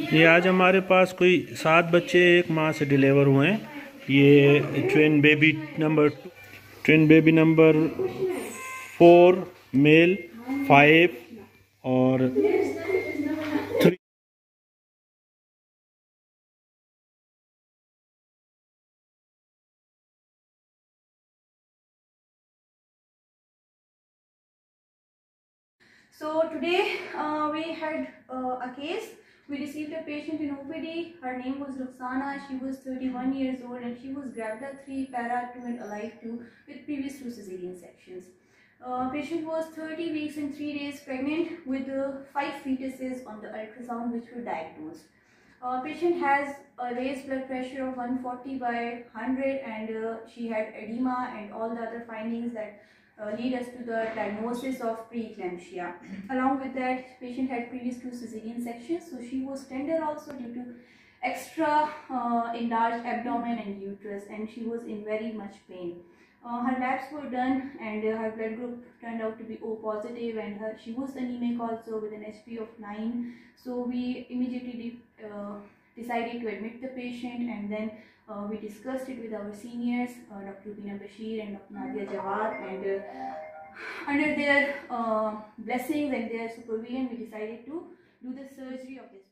ये आज हमारे पास कोई 7 बच्चे एक माह से डिलीवर हुए हैं। ये ट्विन बेबी नंबर 4 मेल, 5 और 3। So today we had a case. We received a patient in OPD. Her name was Ruxana. She was 31 years old and she was gravida 3, para 2 and alive 2 with previous 2 cesarean sections. Patient was 30 weeks and 3 days pregnant with 5 fetuses on the ultrasound which were diagnosed. Patient has a raised blood pressure of 140 by 100 and she had edema and all the other findings that lead us to the diagnosis of preeclampsia. Along with that, patient had previous 2 cesarean sections, so she was tender also due to extra enlarged abdomen and uterus, and she was in very much pain. Her labs were done and her blood group turned out to be O positive, and she was anemic also with an HP of 9. So we immediately decided to admit the patient, and then we discussed it with our seniors, Dr. Rubina Bashir and Dr. Nadia Jawad, and under their blessings and their supervision, we decided to do the surgery of this.